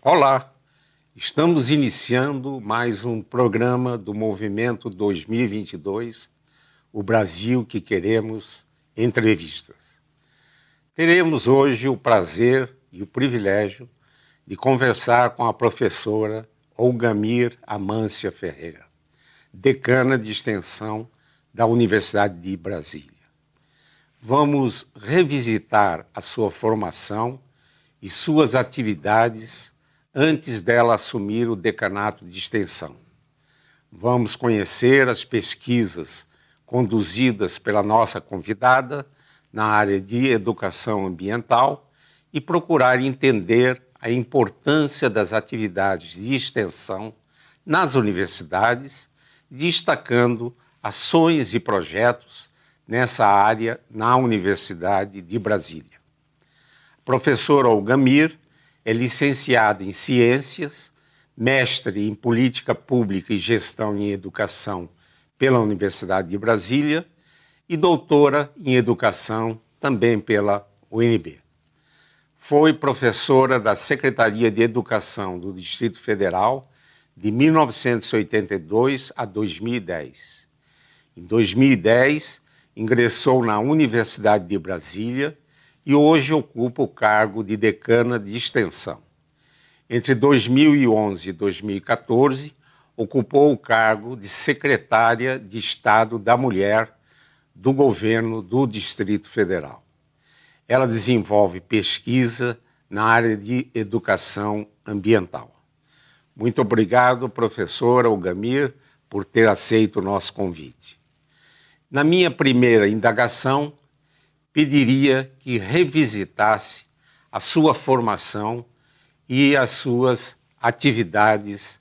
Olá, estamos iniciando mais um programa do Movimento 2022, o Brasil que Queremos, entrevistas. Teremos hoje o prazer e o privilégio de conversar com a professora Olgamir Amância Ferreira, decana de extensão da Universidade de Brasília. Vamos revisitar a sua formação e suas atividades antes dela assumir o decanato de extensão. Vamos conhecer as pesquisas conduzidas pela nossa convidada na área de educação ambiental e procurar entender a importância das atividades de extensão nas universidades, destacando ações e projetos nessa área na Universidade de Brasília. A professora Olgamir é licenciada em Ciências, mestre em Política Pública e Gestão em Educação pela Universidade de Brasília e doutora em Educação também pela UNB. Foi professora da Secretaria de Educação do Distrito Federal de 1982 a 2010. Em 2010, ingressou na Universidade de Brasília e hoje ocupa o cargo de decana de extensão. Entre 2011 e 2014, ocupou o cargo de secretária de Estado da Mulher do governo do Distrito Federal. Ela desenvolve pesquisa na área de educação ambiental. Muito obrigado, professora Olgamir, por ter aceito o nosso convite. Na minha primeira indagação, pediria que revisitasse a sua formação e as suas atividades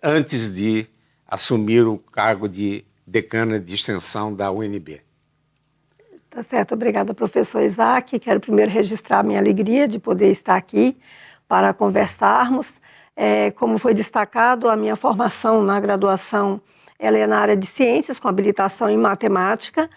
antes de assumir o cargo de decana de extensão da UNB. Tá certo, obrigada, professor Isaac. Quero primeiro registrar a minha alegria de poder estar aqui para conversarmos. Como foi destacado, a minha formação na graduação ela é na área de ciências, com habilitação em matemática.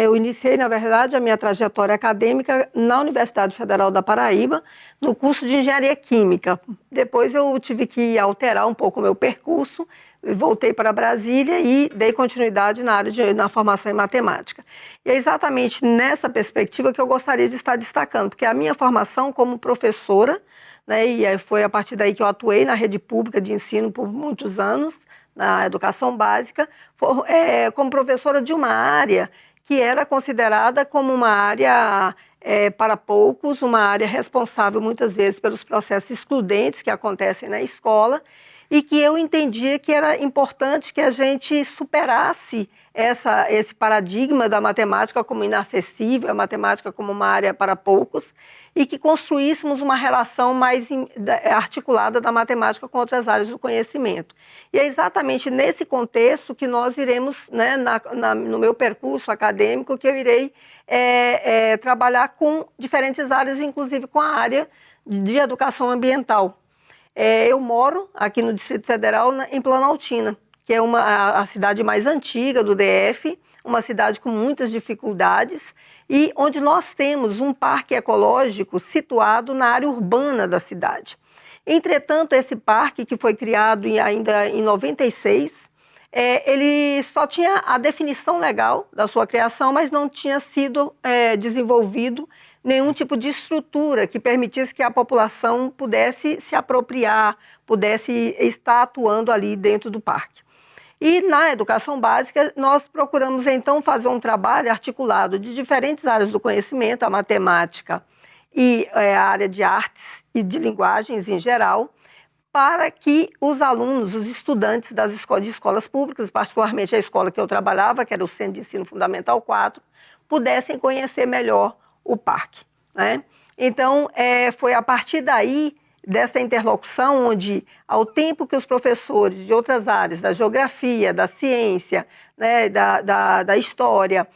Eu iniciei, na verdade, a minha trajetória acadêmica na Universidade Federal da Paraíba, no curso de Engenharia Química. Depois eu tive que alterar um pouco o meu percurso, voltei para Brasília e dei continuidade na formação em matemática. E é exatamente nessa perspectiva que eu gostaria de estar destacando, porque a minha formação como professora, e foi a partir daí que eu atuei na rede pública de ensino por muitos anos, na educação básica, como professora de uma área que era considerada como uma área para poucos, uma área responsável muitas vezes pelos processos excludentes que acontecem na escola, e que eu entendia que era importante que a gente superasse esse paradigma da matemática como inacessível, a matemática como uma área para poucos, e que construíssemos uma relação mais articulada da matemática com outras áreas do conhecimento. E é exatamente nesse contexto que nós iremos, no meu percurso acadêmico, que eu irei trabalhar com diferentes áreas, inclusive com a área de educação ambiental. Eu moro aqui no Distrito Federal, em Planaltina, que é a cidade mais antiga do DF, uma cidade com muitas dificuldades, e onde nós temos um parque ecológico situado na área urbana da cidade. Entretanto, esse parque, que foi criado ainda em 96, ele só tinha a definição legal da sua criação, mas não tinha sido desenvolvido nenhum tipo de estrutura que permitisse que a população pudesse se apropriar, pudesse estar atuando ali dentro do parque. E na educação básica, nós procuramos então fazer um trabalho articulado de diferentes áreas do conhecimento, a matemática e a área de artes e de linguagens em geral, para que os alunos, os estudantes de escolas públicas, particularmente a escola que eu trabalhava, que era o Centro de Ensino Fundamental 4, pudessem conhecer melhor o parque. Então, foi a partir daí, dessa interlocução, onde, ao tempo que os professores de outras áreas, da geografia, da ciência, da história,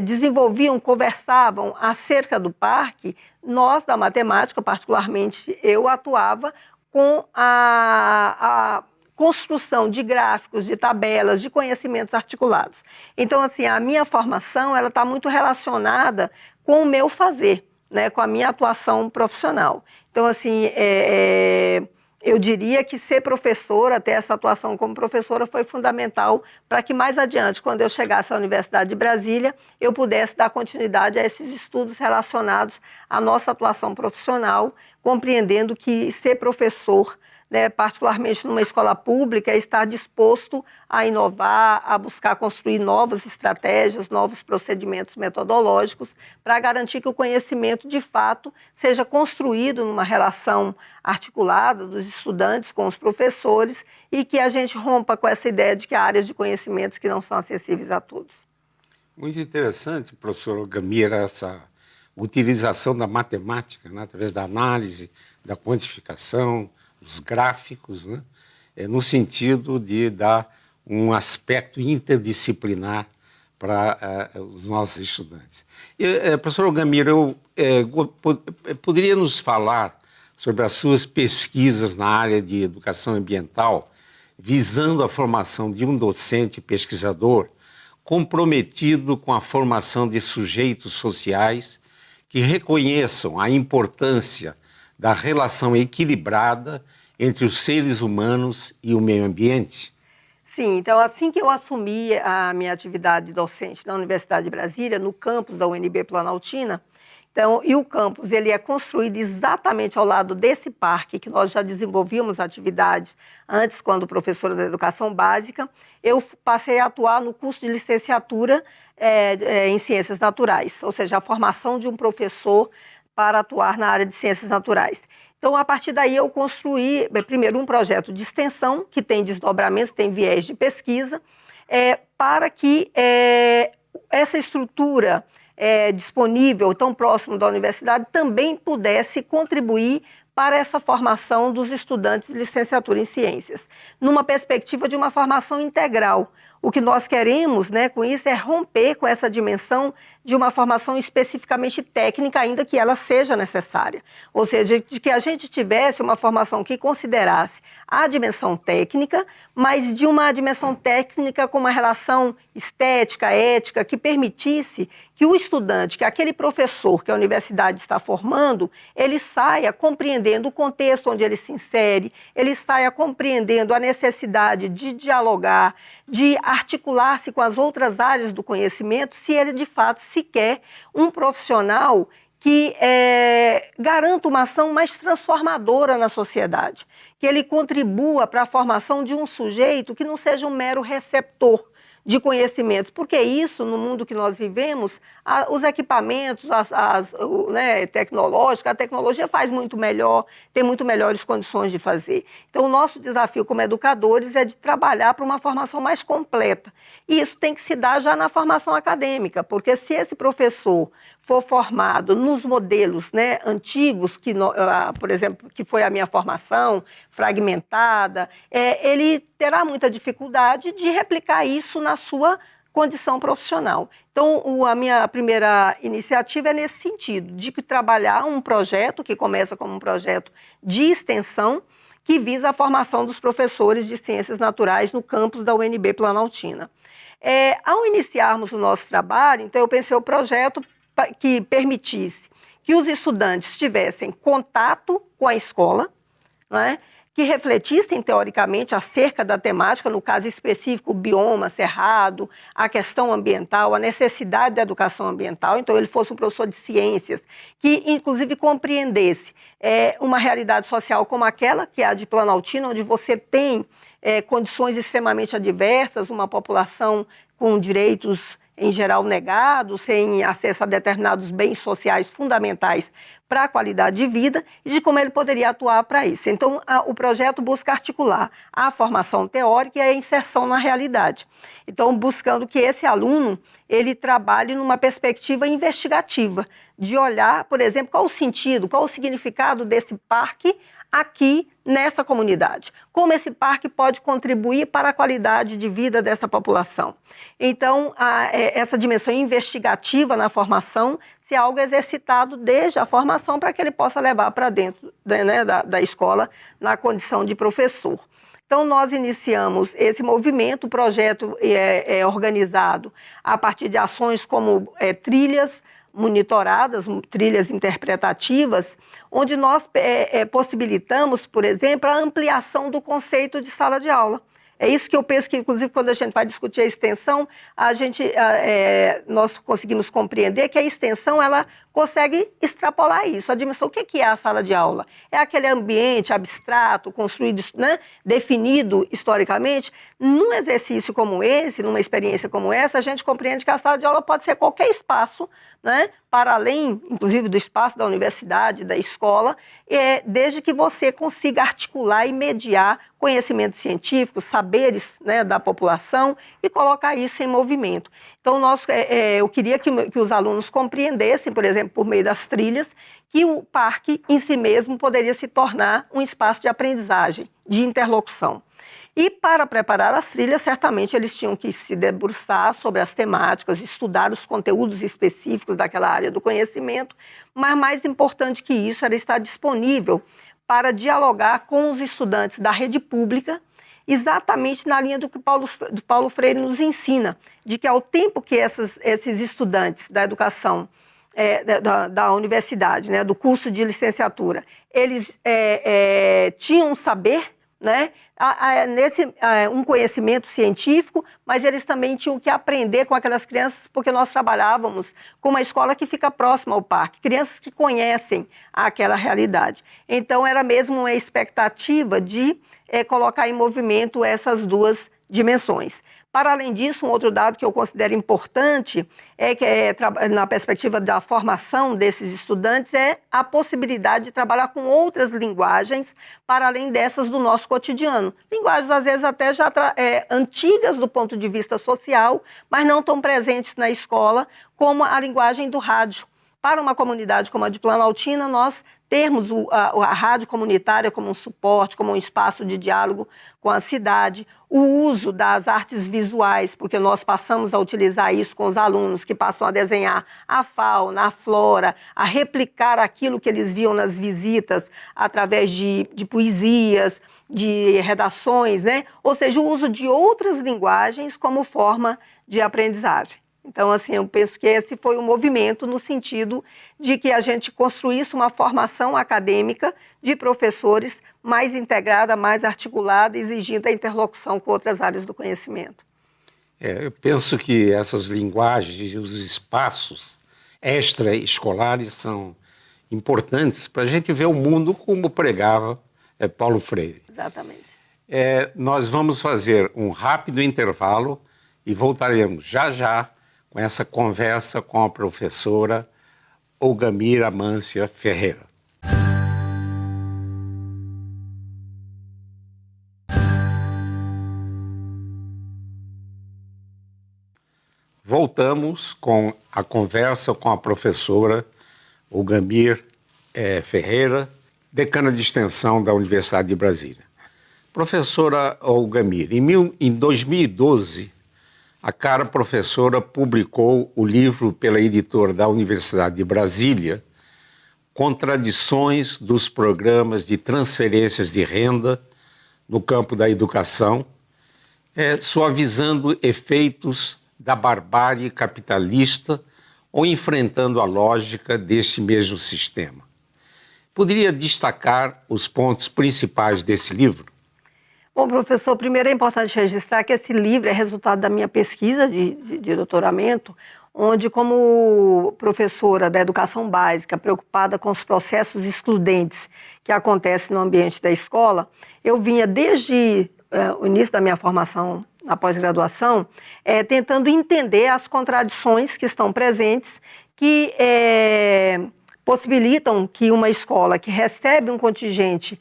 desenvolviam, conversavam acerca do parque, nós, da matemática, particularmente eu, atuava com a construção de gráficos, de tabelas, de conhecimentos articulados. Então, assim, a minha formação está muito relacionada com o meu fazer, com a minha atuação profissional. Então, assim, eu diria que ser professora, ter essa atuação como professora foi fundamental para que mais adiante, quando eu chegasse à Universidade de Brasília, eu pudesse dar continuidade a esses estudos relacionados à nossa atuação profissional, compreendendo que ser professor, né, particularmente numa escola pública, é estar disposto a inovar, a buscar construir novas estratégias, novos procedimentos metodológicos para garantir que o conhecimento, de fato, seja construído numa relação articulada dos estudantes com os professores e que a gente rompa com essa ideia de que há áreas de conhecimentos que não são acessíveis a todos. Muito interessante, professor Gamira, essa utilização da matemática, né, através da análise, da quantificação, os gráficos, né, no sentido de dar um aspecto interdisciplinar para os nossos estudantes. Professor Gamira, poderia nos falar sobre as suas pesquisas na área de educação ambiental, visando a formação de um docente pesquisador comprometido com a formação de sujeitos sociais que reconheçam a importância da relação equilibrada entre os seres humanos e o meio ambiente? Sim, então assim que eu assumi a minha atividade docente na Universidade de Brasília, no campus da UNB Planaltina, então, e o campus ele é construído exatamente ao lado desse parque que nós já desenvolvíamos atividades antes, quando professora da educação básica, eu passei a atuar no curso de licenciatura em ciências naturais, ou seja, a formação de um professor para atuar na área de ciências naturais. Então, a partir daí, eu construí, primeiro, um projeto de extensão, que tem desdobramentos, tem viés de pesquisa, para que essa estrutura disponível, tão próximo da universidade, também pudesse contribuir para essa formação dos estudantes de licenciatura em ciências, numa perspectiva de uma formação integral. O que nós queremos, né, com isso é romper com essa dimensão de uma formação especificamente técnica, ainda que ela seja necessária. Ou seja, de que a gente tivesse uma formação que considerasse a dimensão técnica, mas de uma dimensão técnica com uma relação estética, ética, que permitisse que o estudante, que aquele professor que a universidade está formando, ele saia compreendendo o contexto onde ele se insere, ele saia compreendendo a necessidade de dialogar, de articular-se com as outras áreas do conhecimento, se ele de fato se quer um profissional que garanta uma ação mais transformadora na sociedade, que ele contribua para a formação de um sujeito que não seja um mero receptor de conhecimentos, porque isso, no mundo que nós vivemos, os equipamentos tecnológicos, a tecnologia faz muito melhor, tem muito melhores condições de fazer. Então, o nosso desafio como educadores é de trabalhar para uma formação mais completa. E isso tem que se dar já na formação acadêmica, porque se esse professor for formado nos modelos, né, antigos, por exemplo, que foi a minha formação, fragmentada, ele terá muita dificuldade de replicar isso na sua condição profissional. Então, a minha primeira iniciativa é nesse sentido, de trabalhar um projeto que começa como um projeto de extensão, que visa a formação dos professores de ciências naturais no campus da UNB Planaltina. Ao iniciarmos o nosso trabalho, então eu pensei o projeto que permitisse que os estudantes tivessem contato com a escola, né, que refletissem teoricamente acerca da temática, no caso específico, o bioma, cerrado, a questão ambiental, a necessidade da educação ambiental. Então, ele fosse um professor de ciências, que inclusive compreendesse uma realidade social como aquela, que é a de Planaltina, onde você tem condições extremamente adversas, uma população com direitos em geral negados, sem acesso a determinados bens sociais fundamentais para a qualidade de vida, e de como ele poderia atuar para isso. Então, o projeto busca articular a formação teórica e a inserção na realidade. Então, buscando que esse aluno ele trabalhe numa perspectiva investigativa, de olhar, por exemplo, qual o sentido, qual o significado desse parque aqui nessa comunidade. Como esse parque pode contribuir para a qualidade de vida dessa população. Então, essa dimensão investigativa na formação se algo exercitado desde a formação para que ele possa levar para dentro da escola na condição de professor. Então, nós iniciamos esse movimento, o projeto é organizado a partir de ações como trilhas, monitoradas, trilhas interpretativas, onde nós possibilitamos, por exemplo, a ampliação do conceito de sala de aula. É isso que eu penso que, inclusive, quando a gente vai discutir a extensão, nós conseguimos compreender que a extensão ela consegue extrapolar isso. A dimensão, o que é a sala de aula? É aquele ambiente abstrato, construído, né, definido historicamente. Num exercício como esse, numa experiência como essa, a gente compreende que a sala de aula pode ser qualquer espaço, né, para além, inclusive, do espaço da universidade, da escola, desde que você consiga articular e mediar conhecimentos científicos, saberes, né, da população e colocar isso em movimento. Então, eu queria que os alunos compreendessem, por exemplo, por meio das trilhas, que o parque em si mesmo poderia se tornar um espaço de aprendizagem, de interlocução. E para preparar as trilhas, certamente eles tinham que se debruçar sobre as temáticas, estudar os conteúdos específicos daquela área do conhecimento, mas mais importante que isso era estar disponível para dialogar com os estudantes da rede pública, exatamente na linha do que Paulo Freire nos ensina, de que ao tempo que esses estudantes da educação, da universidade, né, do curso de licenciatura, eles tinham um saber, né, um conhecimento científico, mas eles também tinham que aprender com aquelas crianças, porque nós trabalhávamos com uma escola que fica próxima ao parque, crianças que conhecem aquela realidade. Então, era mesmo uma expectativa de colocar em movimento essas duas dimensões. Para além disso, um outro dado que eu considero importante na perspectiva da formação desses estudantes é a possibilidade de trabalhar com outras linguagens para além dessas do nosso cotidiano. Linguagens, às vezes, até já antigas do ponto de vista social, mas não tão presentes na escola, como a linguagem do rádio. Para uma comunidade como a de Planaltina, nós termos a rádio comunitária como um suporte, como um espaço de diálogo com a cidade, o uso das artes visuais, porque nós passamos a utilizar isso com os alunos que passam a desenhar a fauna, a flora, a replicar aquilo que eles viam nas visitas através de poesias, de redações, né? Ou seja, o uso de outras linguagens como forma de aprendizagem. Então, assim, eu penso que esse foi um movimento no sentido de que a gente construísse uma formação acadêmica de professores mais integrada, mais articulada, exigindo a interlocução com outras áreas do conhecimento. Eu penso que essas linguagens e os espaços extraescolares são importantes para a gente ver o mundo como pregava Paulo Freire. Exatamente. Nós vamos fazer um rápido intervalo e voltaremos já com essa conversa com a professora Olgamir Amância Ferreira. Voltamos com a conversa com a professora Olgamir Ferreira, decana de extensão da Universidade de Brasília. Professora Olgamir, em 2012, a cara professora publicou o livro pela editora da Universidade de Brasília, Contradições dos Programas de Transferências de Renda no Campo da Educação, suavizando efeitos da barbárie capitalista ou enfrentando a lógica deste mesmo sistema. Poderia destacar os pontos principais desse livro? Bom, professor, primeiro é importante registrar que esse livro é resultado da minha pesquisa de doutoramento, onde, como professora da educação básica, preocupada com os processos excludentes que acontecem no ambiente da escola, eu vinha desde o início da minha formação na pós-graduação, tentando entender as contradições que estão presentes, que possibilitam que uma escola que recebe um contingente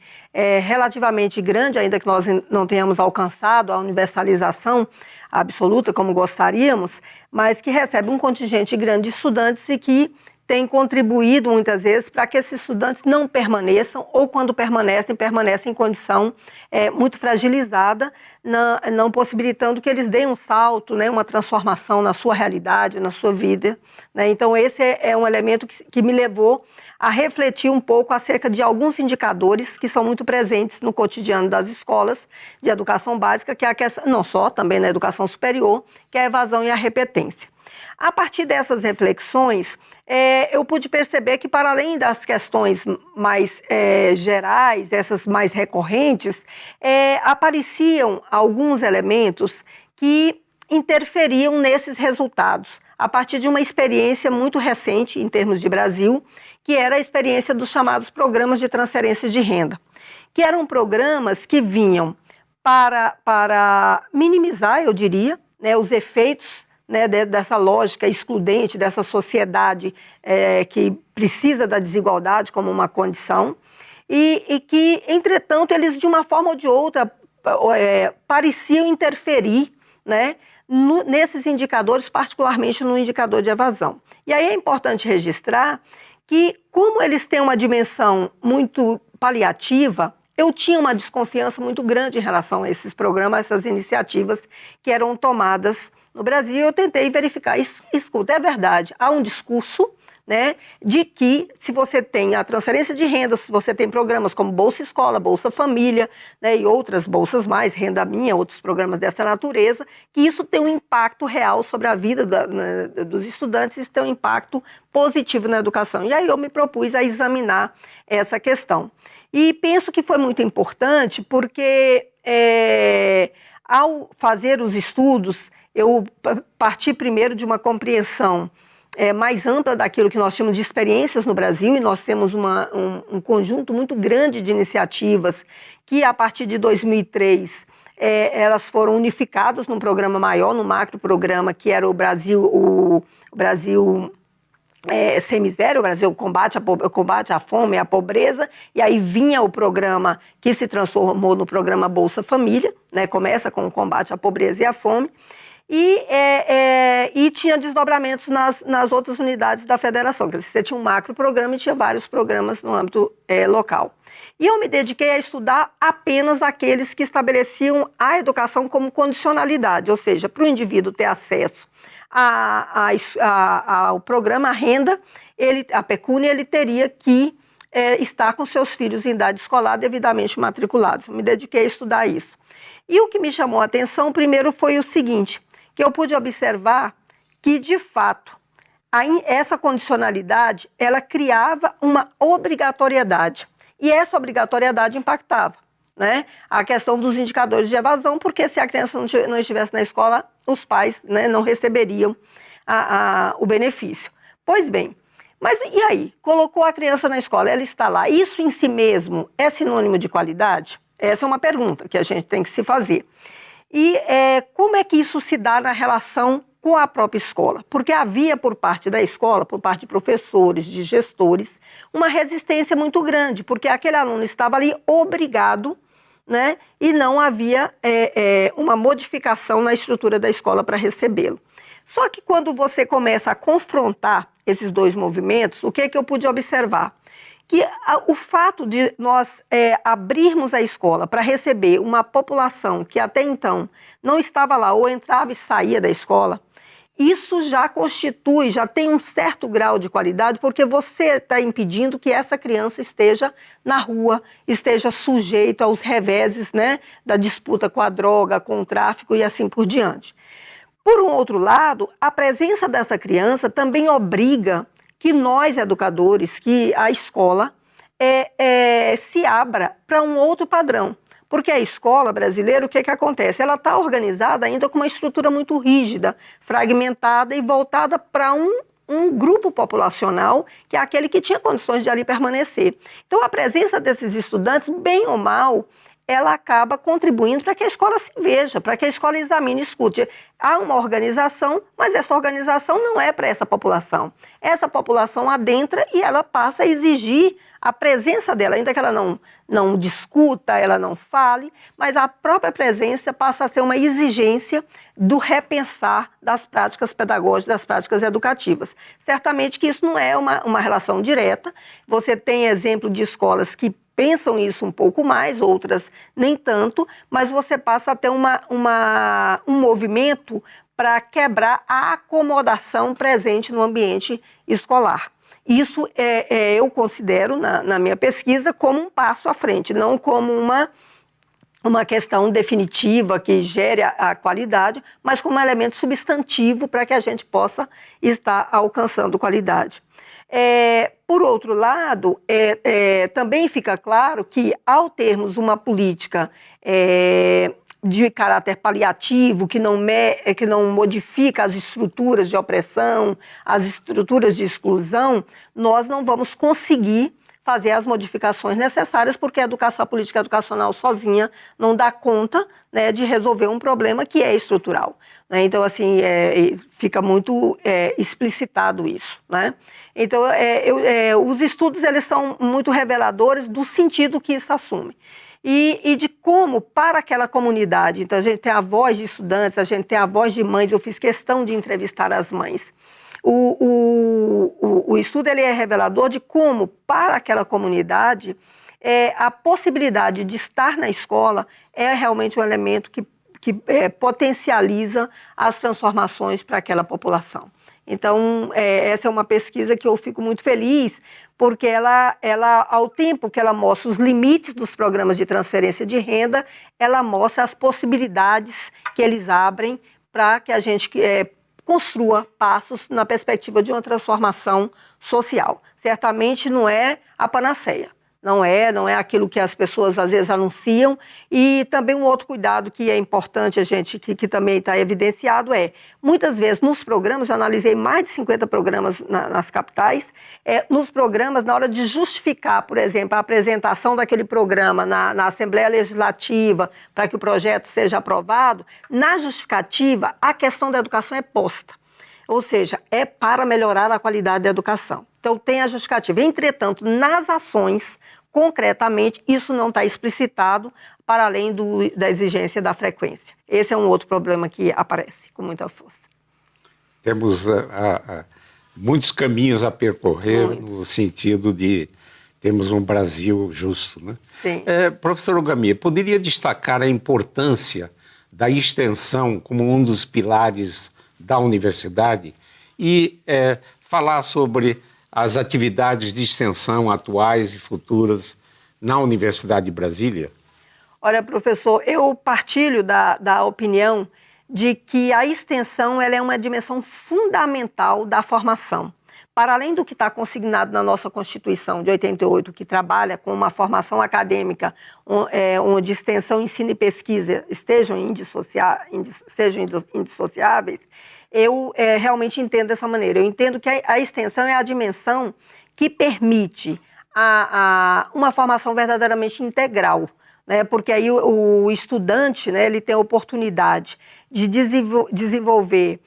relativamente grande, ainda que nós não tenhamos alcançado a universalização absoluta como gostaríamos, mas que recebe um contingente grande de estudantes e que tem contribuído muitas vezes para que esses estudantes não permaneçam, ou quando permanecem em condição muito fragilizada, não possibilitando que eles deem um salto, né, uma transformação na sua realidade, na sua vida. Né? Então esse é um elemento que me levou a refletir um pouco acerca de alguns indicadores que são muito presentes no cotidiano das escolas de educação básica, que é a questão, não só, também na educação superior, que é a evasão e a repetência. A partir dessas reflexões, eu pude perceber que, para além das questões mais gerais, essas mais recorrentes, apareciam alguns elementos que interferiam nesses resultados, a partir de uma experiência muito recente, em termos de Brasil, que era a experiência dos chamados programas de transferência de renda, que eram programas que vinham para minimizar, eu diria, né, os efeitos, né, dessa lógica excludente, dessa sociedade que precisa da desigualdade como uma condição, e que, entretanto, eles, de uma forma ou de outra, pareciam interferir, né, nesses indicadores, particularmente no indicador de evasão. E aí é importante registrar que, como eles têm uma dimensão muito paliativa, eu tinha uma desconfiança muito grande em relação a esses programas, essas iniciativas que eram tomadas no Brasil. Eu tentei verificar, escuta, é verdade, há um discurso, né, de que se você tem a transferência de renda, se você tem programas como Bolsa Escola, Bolsa Família, né, e outras bolsas mais, Renda Minha, outros programas dessa natureza, que isso tem um impacto real sobre a vida dos estudantes, isso tem um impacto positivo na educação. E aí eu me propus a examinar essa questão. E penso que foi muito importante porque, ao fazer os estudos, eu parti primeiro de uma compreensão mais ampla daquilo que nós tínhamos de experiências no Brasil, e nós temos um conjunto muito grande de iniciativas que, a partir de 2003, elas foram unificadas num programa maior, num macro programa, que era o Brasil sem miséria, o Brasil combate à fome e à pobreza, e aí vinha o programa que se transformou no programa Bolsa Família, né, começa com o combate à pobreza e à fome, e tinha desdobramentos nas outras unidades da federação, quer dizer, você tinha um macro programa e tinha vários programas no âmbito local. E eu me dediquei a estudar apenas aqueles que estabeleciam a educação como condicionalidade, ou seja, para o indivíduo ter acesso ao programa, a renda, a pecúnia, ele teria que estar com seus filhos em idade escolar devidamente matriculados. Eu me dediquei a estudar isso. E o que me chamou a atenção primeiro foi o seguinte, que eu pude observar que, de fato, essa condicionalidade, ela criava uma obrigatoriedade. E essa obrigatoriedade impactava, né, a questão dos indicadores de evasão, porque se a criança não estivesse na escola, os pais, né, não receberiam o benefício. Pois bem, mas e aí? Colocou a criança na escola, ela está lá. Isso em si mesmo é sinônimo de qualidade? Essa é uma pergunta que a gente tem que se fazer. E como é que isso se dá na relação com a própria escola? Porque havia, por parte da escola, por parte de professores, de gestores, uma resistência muito grande, porque aquele aluno estava ali obrigado, né, e não havia uma modificação na estrutura da escola para recebê-lo. Só que quando você começa a confrontar esses dois movimentos, o que eu pude observar? Que o fato de nós abrirmos a escola para receber uma população que até então não estava lá ou entrava e saía da escola, isso já tem um certo grau de qualidade, porque você está impedindo que essa criança esteja na rua, esteja sujeita aos reveses, né, da disputa com a droga, com o tráfico e assim por diante. Por um outro lado, a presença dessa criança também obriga que nós, educadores, que a escola se abra para um outro padrão. Porque a escola brasileira, o que acontece? Ela está organizada ainda com uma estrutura muito rígida, fragmentada e voltada para um grupo populacional, que é aquele que tinha condições de ali permanecer. Então, a presença desses estudantes, bem ou mal, ela acaba contribuindo para que a escola se veja, para que a escola examine e escute. Há uma organização, mas essa organização não é para essa população. Essa população adentra e ela passa a exigir a presença dela, ainda que ela não discuta, ela não fale, mas a própria presença passa a ser uma exigência do repensar das práticas pedagógicas, das práticas educativas. Certamente que isso não é uma relação direta. Você tem exemplo de escolas que pensam isso um pouco mais, outras nem tanto, mas você passa a ter um movimento para quebrar a acomodação presente no ambiente escolar. Isso eu considero, na minha pesquisa, como um passo à frente, não como uma questão definitiva que gere a qualidade, mas como elemento substantivo para que a gente possa estar alcançando qualidade. Por outro lado, também fica claro que, ao termos uma política de caráter paliativo, que não modifica as estruturas de opressão, as estruturas de exclusão, nós não vamos conseguir fazer as modificações necessárias, porque a política educacional sozinha não dá conta, né, de resolver um problema que é estrutural, né? Então, assim, fica muito explicitado isso, né? Então, os estudos, eles são muito reveladores do sentido que isso assume. E de como, para aquela comunidade, então a gente tem a voz de estudantes, a gente tem a voz de mães, eu fiz questão de entrevistar as mães. O estudo, ele é revelador de como, para aquela comunidade, a possibilidade de estar na escola é realmente um elemento que potencializa as transformações para aquela população. Então, essa é uma pesquisa que eu fico muito feliz, porque ela, ao tempo que ela mostra os limites dos programas de transferência de renda, ela mostra as possibilidades que eles abrem para que a gente construa passos na perspectiva de uma transformação social. Certamente não é a panaceia, não é aquilo que as pessoas às vezes anunciam. E também um outro cuidado que é importante a gente, que também está evidenciado, muitas vezes nos programas, eu analisei mais de 50 programas nas capitais, nos programas, na hora de justificar, por exemplo, a apresentação daquele programa na Assembleia Legislativa para que o projeto seja aprovado, na justificativa a questão da educação é posta. Ou seja, é para melhorar a qualidade da educação. Então tem a justificativa. Entretanto, nas ações, concretamente, isso não está explicitado para além da exigência da frequência. Esse é um outro problema que aparece com muita força. Temos muitos caminhos a percorrer no sentido de termos um Brasil justo, né? Sim. Professor Ogami, poderia destacar a importância da extensão como um dos pilares da universidade e falar sobre as atividades de extensão atuais e futuras na Universidade de Brasília? Olha, professor, eu partilho da opinião de que a extensão ela é uma dimensão fundamental da formação. Para além do que está consignado na nossa Constituição de 88, que trabalha com uma formação acadêmica onde extensão, ensino e pesquisa sejam indissociáveis, eu realmente entendo dessa maneira. Eu entendo que a extensão é a dimensão que permite uma formação verdadeiramente integral, né? Porque aí o estudante, né, ele tem a oportunidade de desenvolver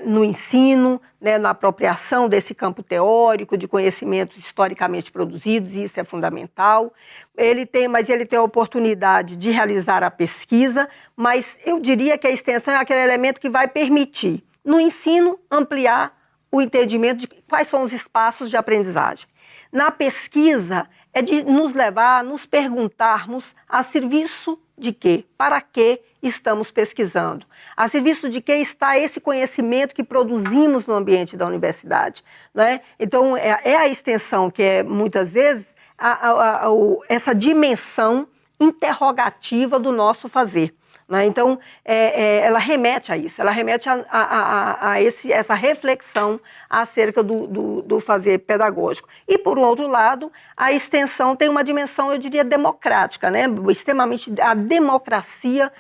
no ensino, né, na apropriação desse campo teórico, de conhecimentos historicamente produzidos, e isso é fundamental. Mas ele tem a oportunidade de realizar a pesquisa, mas eu diria que a extensão é aquele elemento que vai permitir, no ensino, ampliar o entendimento de quais são os espaços de aprendizagem. Na pesquisa, é de nos levar a nos perguntarmos a serviço de quê? Para que estamos pesquisando? A serviço de que está esse conhecimento que produzimos no ambiente da universidade, né? Então, é a extensão que é, muitas vezes, essa dimensão interrogativa do nosso fazer, né? Então, ela remete a isso, ela remete a essa reflexão acerca do fazer pedagógico. E, por um outro lado, a extensão tem uma dimensão, eu diria, democrática, né? Extremamente, a democracia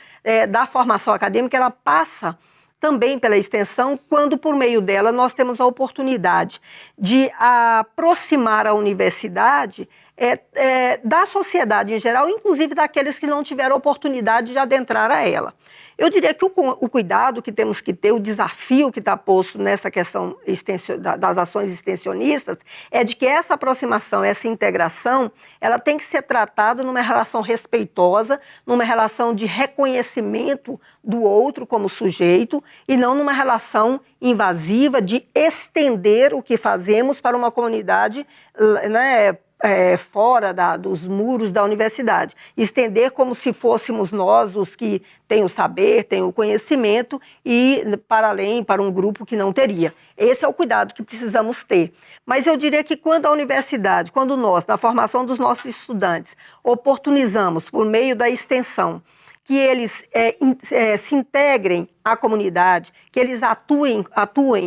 da formação acadêmica, ela passa também pela extensão, quando por meio dela nós temos a oportunidade de aproximar a universidade da sociedade em geral, inclusive daqueles que não tiveram oportunidade de adentrar a ela. Eu diria que o cuidado que temos que ter, o desafio que está posto nessa questão das ações extensionistas, é de que essa aproximação, essa integração, ela tem que ser tratada numa relação respeitosa, numa relação de reconhecimento do outro como sujeito, e não numa relação invasiva de estender o que fazemos para uma comunidade, né, fora dos muros da universidade. Estender como se fôssemos nós os que têm o saber, têm o conhecimento, e para além, para um grupo que não teria. Esse é o cuidado que precisamos ter. Mas eu diria que quando a universidade, quando nós, na formação dos nossos estudantes, oportunizamos, por meio da extensão, que eles se integrem à comunidade, que eles atuem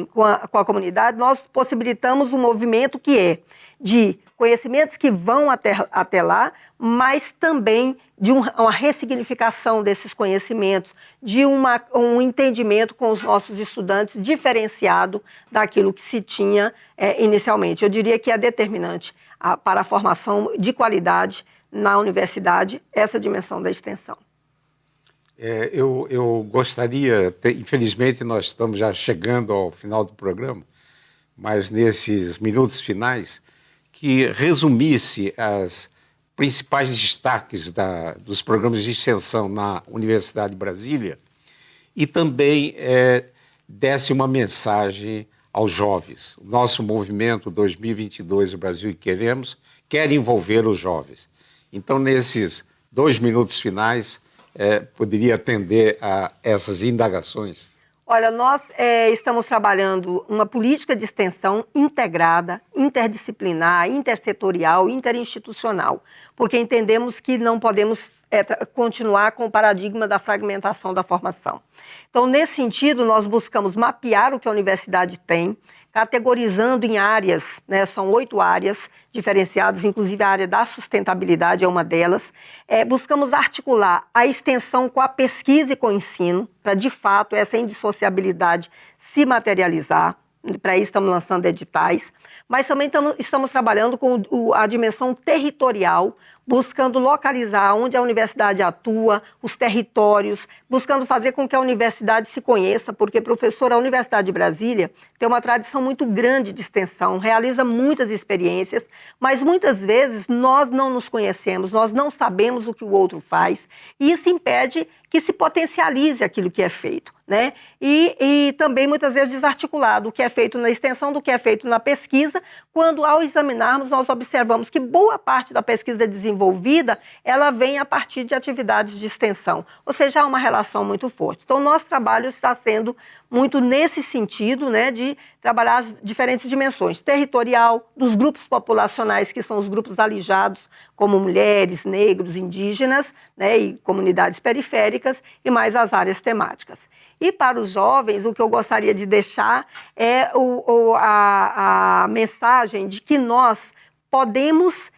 com a comunidade, nós possibilitamos um movimento que é de conhecimentos que vão até lá, mas também de uma ressignificação desses conhecimentos, de um entendimento com os nossos estudantes diferenciado daquilo que se tinha inicialmente. Eu diria que é determinante para a formação de qualidade na universidade essa dimensão da extensão. Eu gostaria, infelizmente nós estamos já chegando ao final do programa, mas nesses minutos finais, que resumisse as principais destaques dos programas de extensão na Universidade de Brasília e também desse uma mensagem aos jovens. O nosso movimento 2022, o Brasil que Queremos, quer envolver os jovens. Então, nesses 2 minutos finais, poderia atender a essas indagações? Olha, nós estamos trabalhando uma política de extensão integrada, interdisciplinar, intersetorial, interinstitucional, porque entendemos que não podemos continuar com o paradigma da fragmentação da formação. Então, nesse sentido, nós buscamos mapear o que a universidade tem, categorizando em áreas, né, são 8 áreas diferenciadas, inclusive a área da sustentabilidade é uma delas. Buscamos articular a extensão com a pesquisa e com o ensino, para de fato essa indissociabilidade se materializar. Para isso estamos lançando editais, mas também estamos trabalhando com a dimensão territorial, buscando localizar onde a universidade atua, os territórios, buscando fazer com que a universidade se conheça, porque, professor, a Universidade de Brasília tem uma tradição muito grande de extensão, realiza muitas experiências, mas muitas vezes nós não nos conhecemos, nós não sabemos o que o outro faz, e isso impede que se potencialize aquilo que é feito, né? E também muitas vezes desarticulado o que é feito na extensão do que é feito na pesquisa, quando ao examinarmos nós observamos que boa parte da pesquisa desenvolvida, ela vem a partir de atividades de extensão, ou seja, há uma relação muito forte. Então, nosso trabalho está sendo muito nesse sentido, né, de trabalhar as diferentes dimensões, territorial, dos grupos populacionais, que são os grupos alijados, como mulheres, negros, indígenas, né, e comunidades periféricas, e mais as áreas temáticas. E para os jovens, o que eu gostaria de deixar é a mensagem de que nós podemos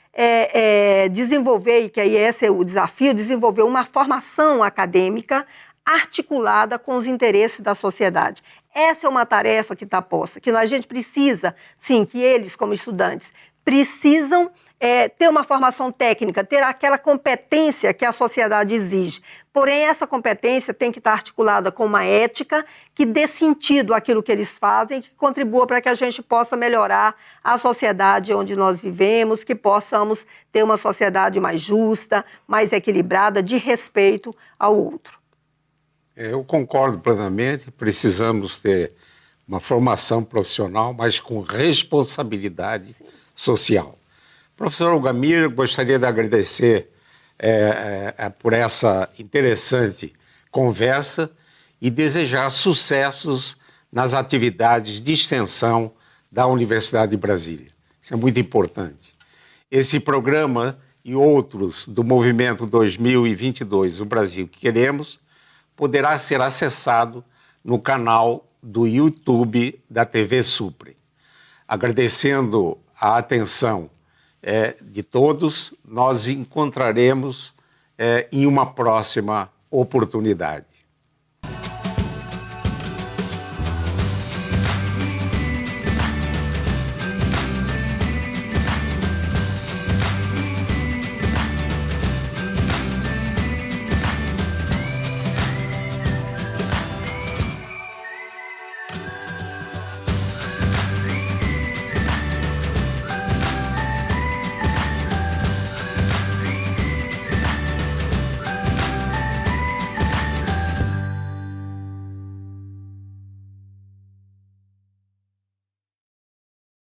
desenvolver, e que aí esse é o desafio, desenvolver uma formação acadêmica articulada com os interesses da sociedade. Essa é uma tarefa que está posta, que a gente precisa, sim, que eles, como estudantes, precisam ter uma formação técnica, ter aquela competência que a sociedade exige. Porém, essa competência tem que estar articulada com uma ética que dê sentido àquilo que eles fazem, que contribua para que a gente possa melhorar a sociedade onde nós vivemos, que possamos ter uma sociedade mais justa, mais equilibrada, de respeito ao outro. Eu concordo plenamente, precisamos ter uma formação profissional, mas com responsabilidade social. Professor Algamir, gostaria de agradecer por essa interessante conversa e desejar sucessos nas atividades de extensão da Universidade de Brasília. Isso é muito importante. Esse programa e outros do Movimento 2022, o Brasil que Queremos, poderá ser acessado no canal do YouTube da TV Suprem. Agradecendo a atenção de todos, nós encontraremos em uma próxima oportunidade.